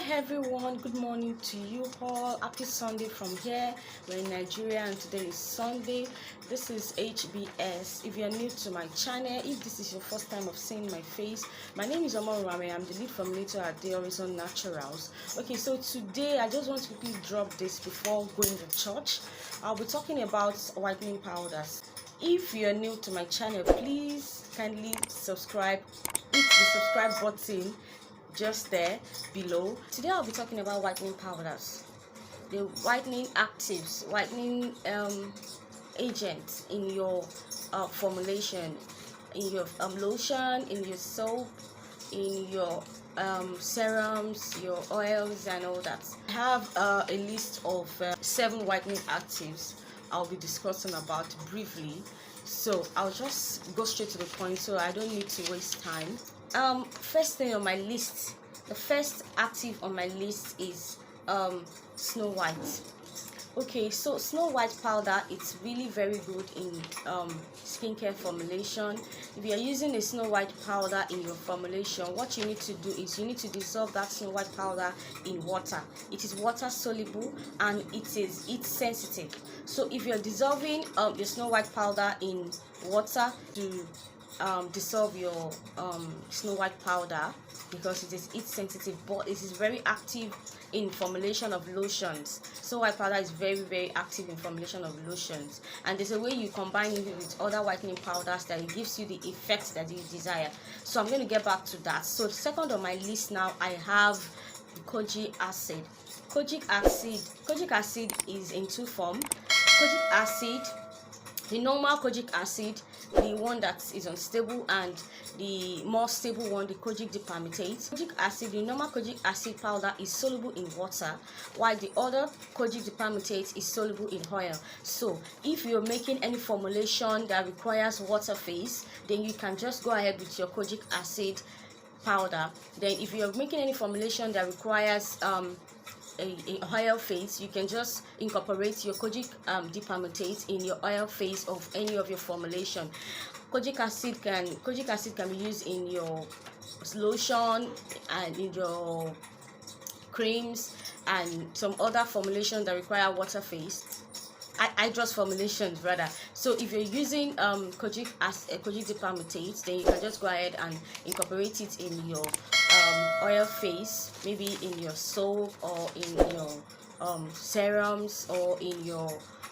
Hi everyone, good morning to you all. Happy Sunday from here. We're in Nigeria and today is Sunday. This is HBS. If you're new to my channel, if this is your first time of seeing my face, my name is Omar Rame. I'm the lead formulator at The Horizon Naturals. Okay, so today I just want to quickly drop this before going to church. I'll be talking about whitening powders. If you're new to my channel, please kindly subscribe. Hit the subscribe button just there below. Today I'll be talking about whitening powders, the whitening actives, whitening agents in your formulation, in your lotion, in your soap, in your serums, your oils and all that. I have a list of 7 whitening actives I'll be discussing about briefly, so I'll just go straight to the point so I don't need to waste time. First thing on my list, the first active on my list is Snow White. Okay, so Snow White powder, it's really very good in skincare formulation. If you are using a Snow White powder in your formulation, what you need to do is you need to dissolve that Snow White powder in water. It is water soluble and it's sensitive. So if you're dissolving your Snow White powder in water to dissolve your Snow White powder, because it is heat sensitive, but it is very active in formulation of lotions. Snow White powder is very active in formulation of lotions, and there's a way you combine it with other whitening powders that it gives you the effect that you desire. So I'm going to get back to that. So second on my list now, I have kojic acid. Kojic acid is in 2 forms. Kojic acid, the normal kojic acid, the one that is unstable, and the more stable one, the kojic dipalmitate. Kojic acid, the normal kojic acid powder is soluble in water, while the other kojic dipalmitate is soluble in oil. So if you're making any formulation that requires water phase, then you can just go ahead with your kojic acid powder. Then if you're making any formulation that requires a oil phase, you can just incorporate your kojic dipalmitate in your oil phase of any of your formulation. Kojic acid can be used in your lotion and in your creams and some other formulations that require water phase, hydrous formulations rather. So if you're using kojic dipalmitate, then you can just go ahead and incorporate it in your oil phase, maybe in your soap or in your serums or in your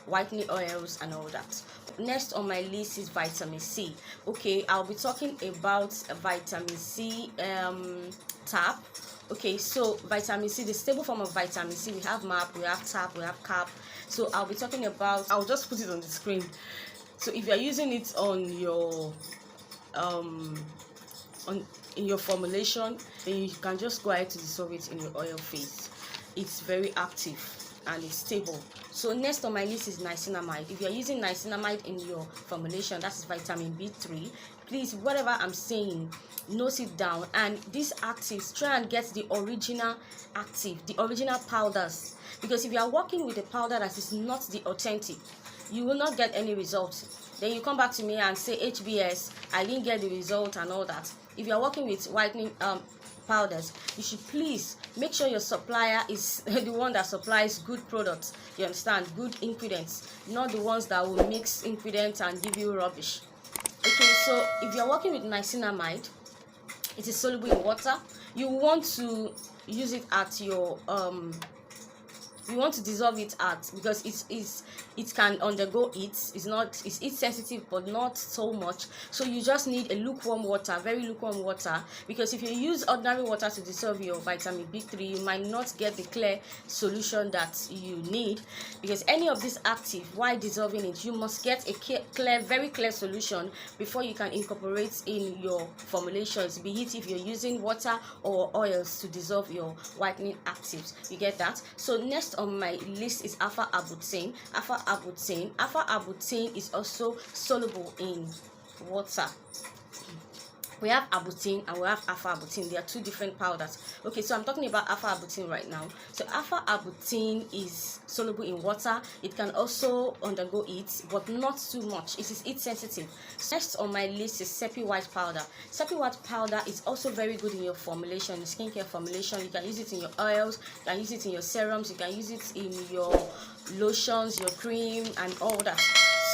whitening oils and all that. Next on my list is vitamin C. Okay, I'll be talking about vitamin C tap. Okay, so vitamin C, the stable form of vitamin C, we have MAP, we have tap, we have cap. So I'll be talking about, I'll just put it on the screen. So if you're using it on your in your formulation, then you can just go ahead to dissolve it in your oil phase. It's very active and it's stable. So next on my list is niacinamide. If you're using niacinamide in your formulation, that is vitamin B3, please, whatever I'm saying, note it down. And these actives, try and get the original active, the original powders, because if you are working with a powder that is not the authentic, you will not get any results. Then you come back to me and say, HBS, I didn't get the result and all that. If you are working with whitening powders, you should please make sure your supplier is the one that supplies good products. You understand? Good ingredients, not the ones that will mix ingredients and give you rubbish. Okay, so if you're working with niacinamide, it is soluble in water. You want to use it at your you want to dissolve it at, because it can undergo heat. It's heat sensitive but not so much, so you just need a lukewarm water, very lukewarm water, because if you use ordinary water to dissolve your vitamin B3, you might not get the clear solution that you need, because any of this active, while dissolving it, you must get a very clear solution before you can incorporate in your formulations, be it if you're using water or oils to dissolve your whitening actives. You get that? So next on my list is alpha arbutin. Alpha arbutin is also soluble in water. we have arbutin and we have alpha arbutin. They are two different powders. Okay, so I'm talking about alpha arbutin right now. So alpha arbutin is soluble in water. It can also undergo heat, but not too much. It is heat sensitive. Next on my list is Seppi white powder. Seppi white powder is also very good in your formulation, in skincare formulation. You can use it in your oils, you can use it in your serums, you can use it in your lotions, your cream, and all that.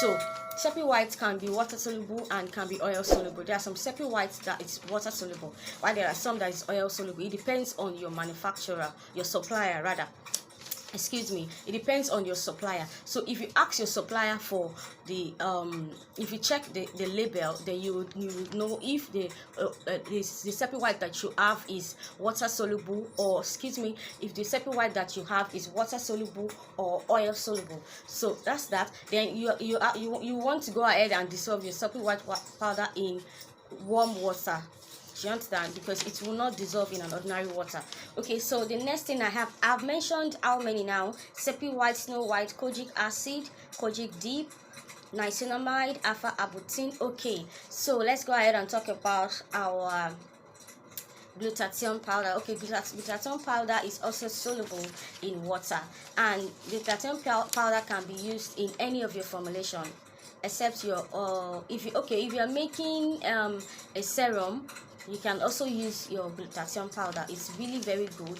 So Seppi white can be water soluble and can be oil soluble. There are some Seppi whites that is water soluble, while there are some that is oil soluble. It depends on your manufacturer, your supplier rather. Excuse me, it depends on your supplier. So if you ask your supplier for the if you check the label, then you would know if the Seppi white that you have is water soluble, or excuse me, if the Seppi white that you have is water soluble or oil soluble. So that's that. Then you want to go ahead and dissolve your Seppi white powder in warm water. Do you understand? Because it will not dissolve in an ordinary water. Okay, so the next thing I've mentioned how many now: Seppi white, Snow White, kojic acid, kojic deep, niacinamide, alpha arbutin. Okay, so let's go ahead and talk about our glutathione powder. Okay, glutathione powder is also soluble in water, and glutathione powder can be used in any of your formulation except your if you are making a serum, you can also use your glutathione powder. It's really very good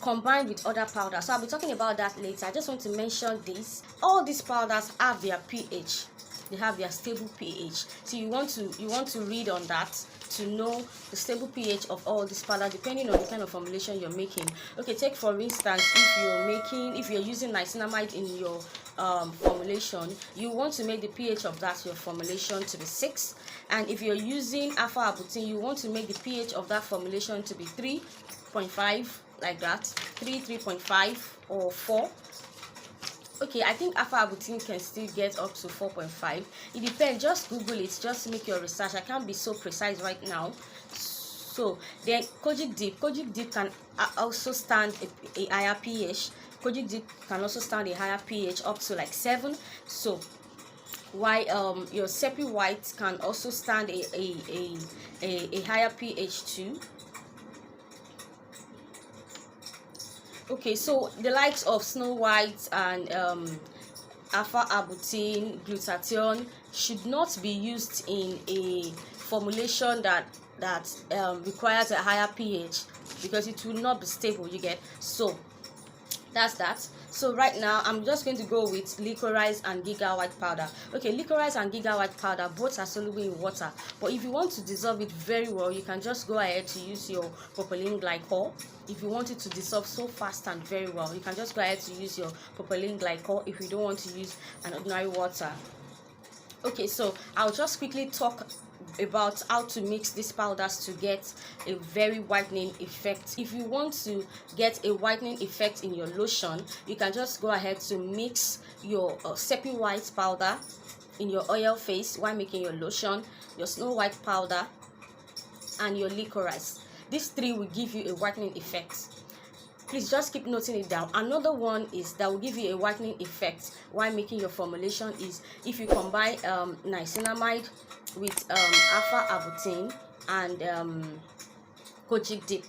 combined with other powders. So I'll be talking about that later. I just want to mention this. All these powders have their pH. They have their stable pH. So you want to read on that to know the stable pH of all this powder depending on the kind of formulation you're making. Okay, take for instance, if you're using niacinamide in your formulation, you want to make the pH of that your formulation to be 6, and if you're using alpha arbutin, you want to make the pH of that formulation to be 3.5, like that, 3.5 or 4. Okay, I think alpha arbutin can still get up to 4.5. It depends. Just Google it. Just make your research. I can't be so precise right now. So then kojic deep can also stand a higher pH. Kojic deep can also stand a higher pH up to like 7. So while your Seppi white can also stand a higher pH too. Okay, so the likes of Snow White and alpha arbutin, glutathione should not be used in a formulation that requires a higher pH, because it will not be stable, you get. So that's that. So right now I'm just going to go with licorice and giga white powder. Okay, licorice and giga white powder both are soluble in water, but if you want to dissolve it very well, you can just go ahead to use your propylene glycol. If you want it to dissolve so fast and very well, you can just go ahead to use your propylene glycol if you don't want to use an ordinary water. Okay, so I'll just quickly talk about how to mix these powders to get a very whitening effect. If you want to get a whitening effect in your lotion, you can just go ahead to mix your Seppi white powder in your oil phase while making your lotion, your Snow White powder, and your licorice. These three will give you a whitening effect. Please just keep noting it down. Another one is that will give you a whitening effect while making your formulation is if you combine niacinamide with alpha arbutin and kojic deep.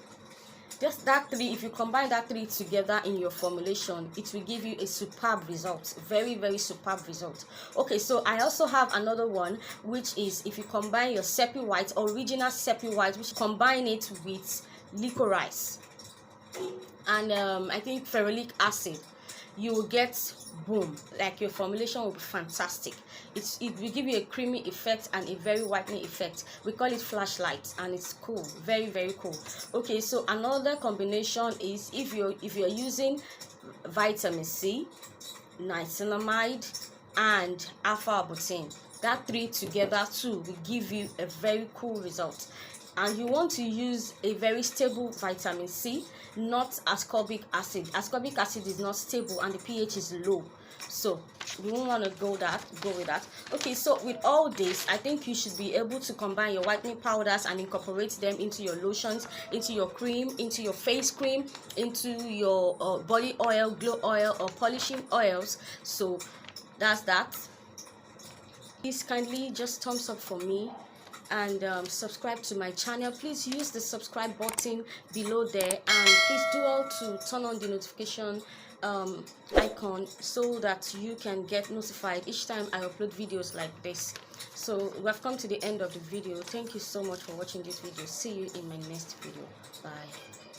Just that three, if you combine that three together in your formulation, it will give you a superb result. Very, very superb result. Okay, so I also have another one, which is if you combine your Seppi white, original Seppi white, which combine it with licorice and I think ferulic acid, you will get boom, like your formulation will be fantastic. It will give you a creamy effect and a very whitening effect. We call it flashlight, and it's cool, very, very cool. Okay, so another combination is if you're using vitamin C, niacinamide, and alpha arbutin. That three together too will give you a very cool result. And you want to use a very stable vitamin C, not ascorbic acid. Ascorbic acid is not stable and the pH is low, so you won't want to go with that. Okay, so with all this, I think you should be able to combine your whitening powders and incorporate them into your lotions, into your cream, into your face cream, into your body oil, glow oil, or polishing oils. So that's that. Please kindly just thumbs up for me and subscribe to my channel. Please use the subscribe button below there, and please do all to turn on the notification icon so that you can get notified each time I upload videos like this. So we have come to the end of the video. Thank you so much for watching this video. See you in my next video. Bye.